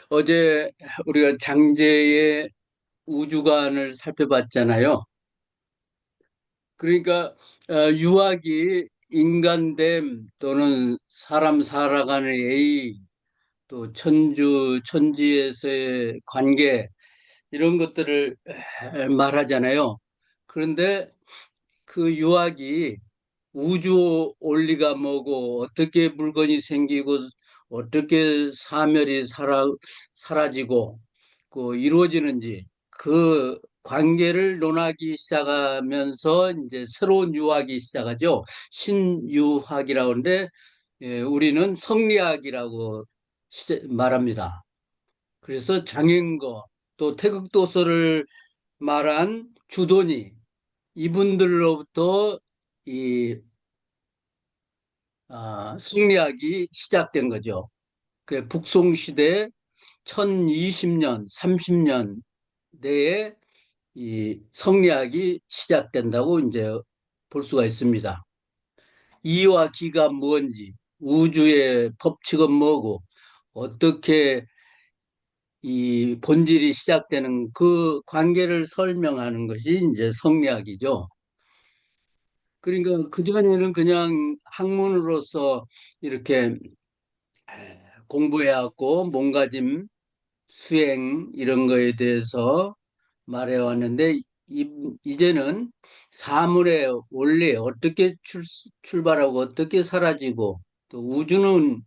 어제 우리가 장제의 우주관을 살펴봤잖아요. 그러니까 유학이 인간됨 또는 사람 살아가는 예의 또 천지에서의 관계 이런 것들을 말하잖아요. 그런데 그 유학이 우주 원리가 뭐고 어떻게 물건이 생기고 어떻게 사멸이 사라지고 그 이루어지는지 그 관계를 논하기 시작하면서 이제 새로운 유학이 시작하죠. 신유학이라고 하는데 우리는 성리학이라고 말합니다. 그래서 장행거 또 태극도서를 말한 주돈이 이분들로부터 이 승리학이 시작된 거죠. 그 북송시대 1020년, 30년 내에 이 성리학이 시작된다고 이제 볼 수가 있습니다. 이와 기가 뭔지, 우주의 법칙은 뭐고, 어떻게 이 본질이 시작되는 그 관계를 설명하는 것이 이제 성리학이죠. 그러니까 그전에는 그냥 학문으로서 이렇게 공부해왔고 몸가짐, 수행 이런 거에 대해서 말해왔는데 이제는 사물의 원리 어떻게 출발하고 어떻게 사라지고 또 우주는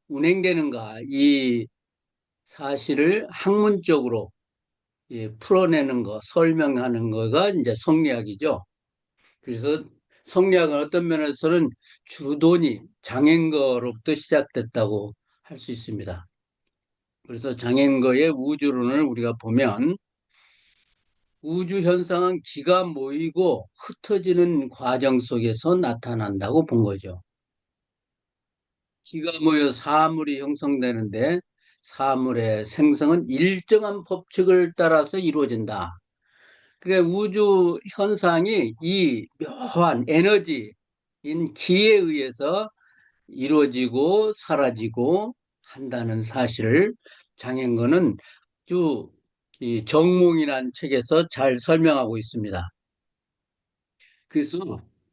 운행되는가 이 사실을 학문적으로 풀어내는 거, 설명하는 거가 이제 성리학이죠. 그래서 성리학은 어떤 면에서는 주돈이 장행거로부터 시작됐다고 할 수 있습니다. 그래서 장행거의 우주론을 우리가 보면 우주 현상은 기가 모이고 흩어지는 과정 속에서 나타난다고 본 거죠. 기가 모여 사물이 형성되는데 사물의 생성은 일정한 법칙을 따라서 이루어진다. 그러니까 우주 현상이 이 묘한 에너지인 기에 의해서 이루어지고 사라지고 한다는 사실을 장행거는 쭉 이 정몽이라는 책에서 잘 설명하고 있습니다. 그래서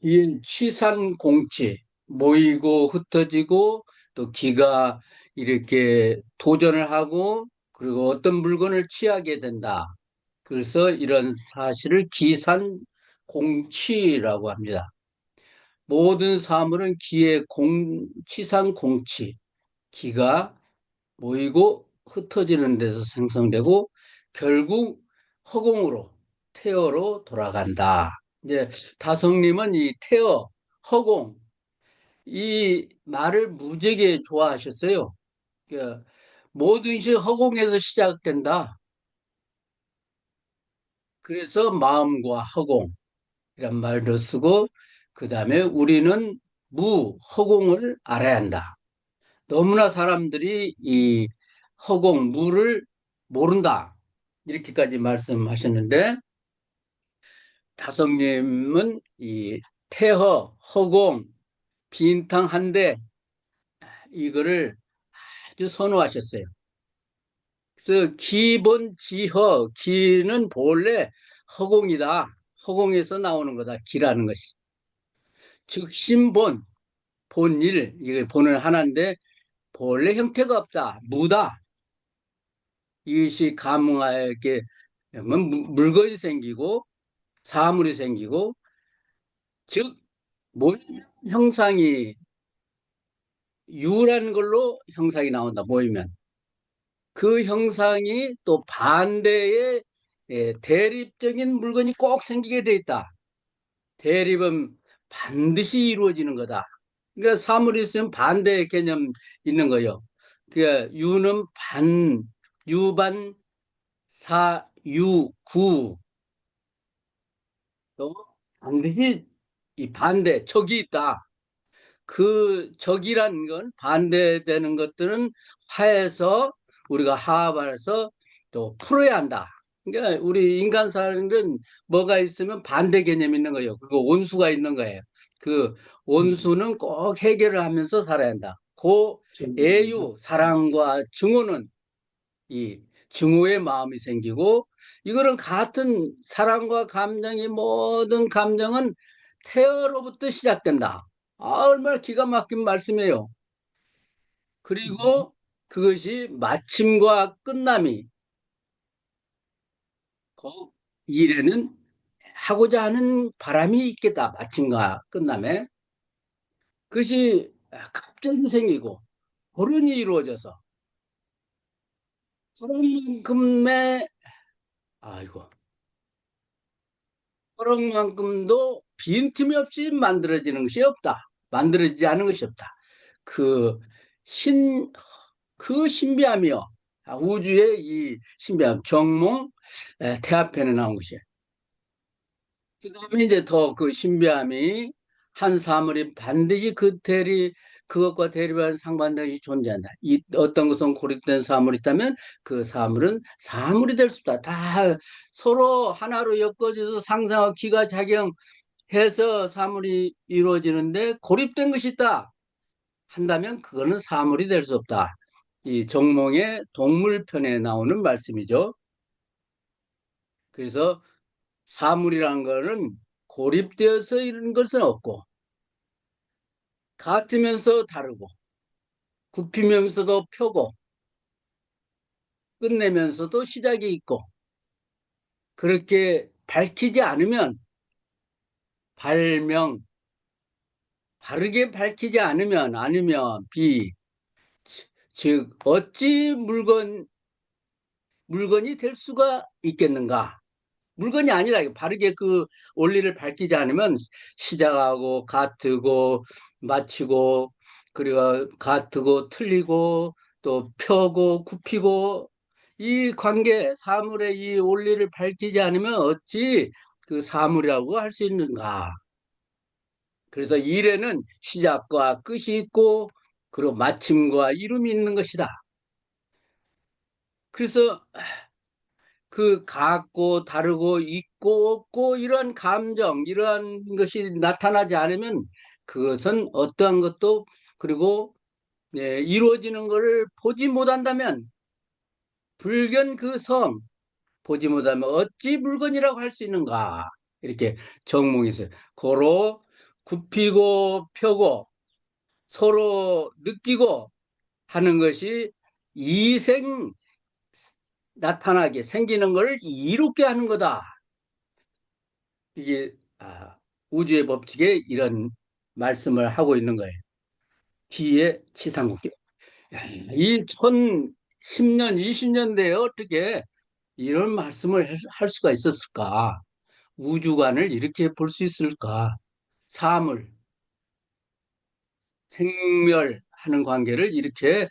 이 취산공치 모이고 흩어지고 또 기가 이렇게 도전을 하고 그리고 어떤 물건을 취하게 된다. 그래서 이런 사실을 기산공치라고 합니다. 모든 사물은 기의 취산공치, 기가 모이고 흩어지는 데서 생성되고 결국 허공으로 태어로 돌아간다. 이제 다성님은 이 태어, 허공 이 말을 무지하게 좋아하셨어요. 그러니까 모든 것이 허공에서 시작된다. 그래서 마음과 허공 이란 말도 쓰고 그 다음에 우리는 허공을 알아야 한다. 너무나 사람들이 이 허공, 무를 모른다. 이렇게까지 말씀하셨는데 다성님은 이 태허, 허공, 빈탕 한대 이거를 아주 선호하셨어요. 그래서 기본 지허, 기는 본래 허공이다. 허공에서 나오는 거다. 기라는 것이. 즉 신본, 본일, 이게 본은 하나인데 본래 형태가 없다. 무다. 이것이 가뭉하게 물건이 생기고 사물이 생기고 즉 모임 형상이 유라는 걸로 형상이 나온다. 모이면 그 형상이 또 반대의 대립적인 물건이 꼭 생기게 돼 있다. 대립은 반드시 이루어지는 거다. 그러니까 사물이 있으면 반대의 개념 있는 거예요. 그러니까 유는 유반, 사, 유, 구. 또 반드시 이 반대, 적이 있다. 그 적이라는 건 반대되는 것들은 화해서 우리가 화합해서 또 풀어야 한다. 그러니까 우리 인간 사람들은 뭐가 있으면 반대 개념이 있는 거예요. 그리고 온수가 있는 거예요. 그 온수는 꼭 해결을 하면서 살아야 한다. 그 애유, 사랑과 증오는 이 증오의 마음이 생기고, 이거는 같은 사랑과 감정이, 모든 감정은 태어로부터 시작된다. 아, 얼마나 기가 막힌 말씀이에요. 그리고 그것이 마침과 끝남이, 그 일에는 하고자 하는 바람이 있겠다. 마침과 끝남에. 그것이 갑자기 생기고 결혼이 이루어져서 그런만큼의, 아이고, 그런만큼도 빈틈이 없이 만들어지는 것이 없다. 만들어지지 않은 것이 없다. 그 신, 그 신비함이요. 우주의 이 신비함, 정몽, 태화편에 나온 것이에요. 그 다음에 이제 더 그 신비함이, 한 사물이 반드시 그것과 대립하는 상반된 것이 존재한다. 이 어떤 것은 고립된 사물이 있다면 그 사물은 사물이 될 수 없다. 다 서로 하나로 엮어져서 상상과 기가 작용해서 사물이 이루어지는데, 고립된 것이 있다 한다면 그거는 사물이 될 수 없다. 이 정몽의 동물편에 나오는 말씀이죠. 그래서 사물이라는 거는 고립되어서 이런 것은 없고, 같으면서 다르고, 굽히면서도 펴고, 끝내면서도 시작이 있고, 그렇게 밝히지 않으면 발명, 바르게 밝히지 않으면 비, 즉 어찌 물건이 될 수가 있겠는가? 물건이 아니라 바르게 그 원리를 밝히지 않으면 시작하고 같고 마치고, 그리고 같고 틀리고 또 펴고 굽히고, 이 관계 사물의 이 원리를 밝히지 않으면 어찌 그 사물이라고 할 수 있는가? 그래서 일에는 시작과 끝이 있고, 그리고 마침과 이름이 있는 것이다. 그래서 그 같고 다르고 있고 없고 이러한 감정, 이러한 것이 나타나지 않으면 그것은 어떠한 것도, 그리고 이루어지는 것을 보지 못한다면, 불견 그 성, 보지 못하면 어찌 물건이라고 할 수 있는가? 이렇게 정몽이 있어요. 고로 굽히고 펴고 서로 느끼고 하는 것이 이생, 나타나게 생기는 것을 이롭게 하는 거다. 이게 우주의 법칙에 이런 말씀을 하고 있는 거예요. 비의 치상국계. 이 1010년, 20년 대에 어떻게 이런 말씀을 할 수가 있었을까? 우주관을 이렇게 볼 수 있을까? 사물, 생멸하는 관계를 이렇게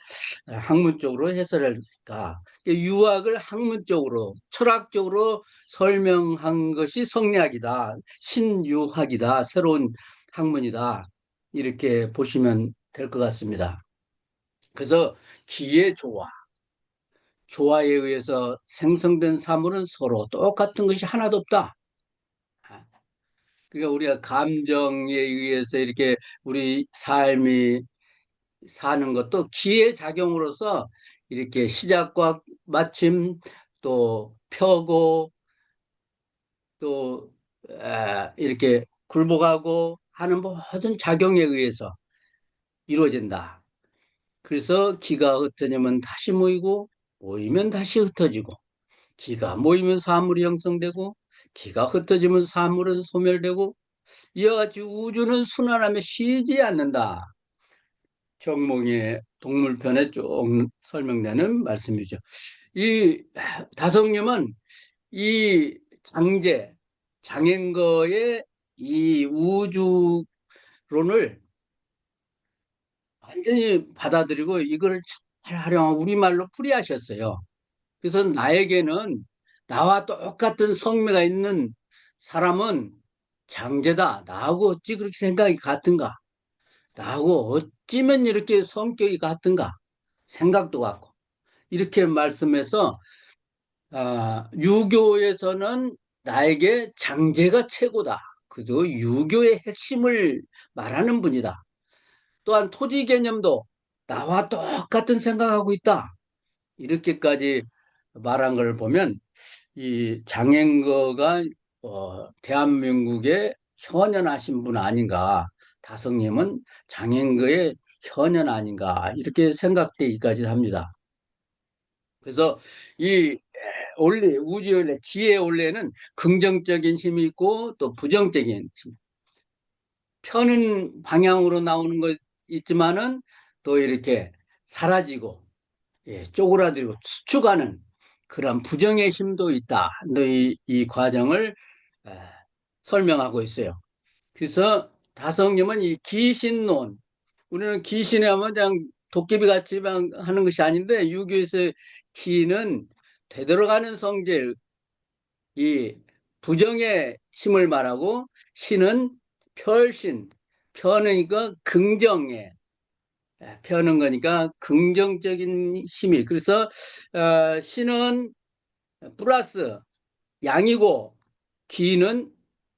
학문적으로 해설할까? 유학을 학문적으로, 철학적으로 설명한 것이 성리학이다. 신유학이다. 새로운 학문이다. 이렇게 보시면 될 것 같습니다. 그래서 기의 조화에 의해서 생성된 사물은 서로 똑같은 것이 하나도 없다. 그러니까 우리가 감정에 의해서 이렇게 우리 삶이 사는 것도 기의 작용으로서 이렇게 시작과 마침, 또 펴고, 또 이렇게 굴복하고 하는 모든 작용에 의해서 이루어진다. 그래서 기가 흩어지면 다시 모이고, 모이면 다시 흩어지고, 기가 모이면 사물이 형성되고, 기가 흩어지면 사물은 소멸되고, 이와 같이 우주는 순환하며 쉬지 않는다. 정몽의 동물편에 쭉 설명되는 말씀이죠. 이 다성님은 이 장행거의 이 우주론을 완전히 받아들이고 이걸 잘 활용한 우리말로 풀이하셨어요. 그래서 나에게는, 나와 똑같은 성미가 있는 사람은 장제다. 나하고 어찌 그렇게 생각이 같은가? 나하고 어찌면 이렇게 성격이 같은가? 생각도 같고. 이렇게 말씀해서, 유교에서는 나에게 장제가 최고다. 그도 유교의 핵심을 말하는 분이다. 또한 토지 개념도 나와 똑같은 생각하고 있다. 이렇게까지 말한 걸 보면 이 장행거가 대한민국의 현현하신 분 아닌가, 다성님은 장행거의 현현 아닌가 이렇게 생각되기까지 합니다. 그래서 이 원래 우주의 원래 지혜의 원래는 긍정적인 힘이 있고 또 부정적인 힘, 펴는 방향으로 나오는 것 있지만은 또 이렇게 사라지고 쪼그라들고 수축하는 그런 부정의 힘도 있다. 이 과정을 에, 설명하고 있어요. 그래서 다성님은 이 기신론, 우리는 기신에 하면 그냥 도깨비 같이 하는 것이 아닌데 유교에서 기는 되돌아가는 성질, 이 부정의 힘을 말하고 신은 펼신, 펴니까 긍정의 펴는 거니까 긍정적인 힘이. 그래서 신은 플러스 양이고 기는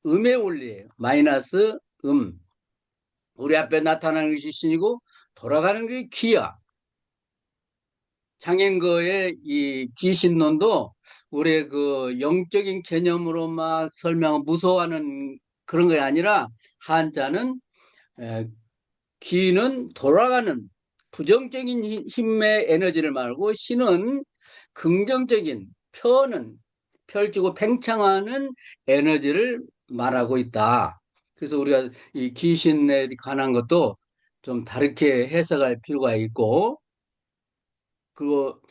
음의 원리예요. 마이너스 음. 우리 앞에 나타나는 것이 신이고 돌아가는 것이 기야. 장행거의 이 기신론도 우리 그 영적인 개념으로 막 설명, 무서워하는 그런 게 아니라 한자는 에, 기는 돌아가는 부정적인 힘의 에너지를 말고 신은 긍정적인 펴는 펼치고 팽창하는 에너지를 말하고 있다. 그래서 우리가 이 귀신에 관한 것도 좀 다르게 해석할 필요가 있고, 그리고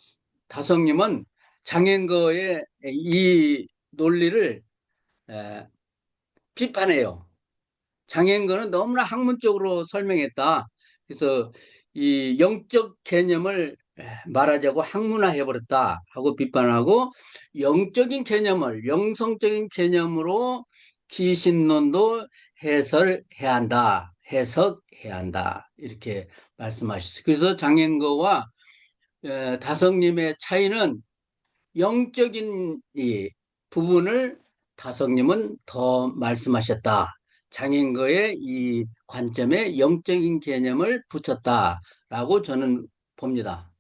다성님은 장행거의 이 논리를 에, 비판해요. 장애인거는 너무나 학문적으로 설명했다. 그래서 이 영적 개념을 말하자고 학문화해버렸다 하고 비판하고, 영적인 개념을 영성적인 개념으로 기신론도 해설해야 한다. 해석해야 한다. 이렇게 말씀하셨어요. 그래서 장애인거와 다성님의 차이는 영적인 이 부분을 다성님은 더 말씀하셨다. 장인거의 이 관점에 영적인 개념을 붙였다라고 저는 봅니다.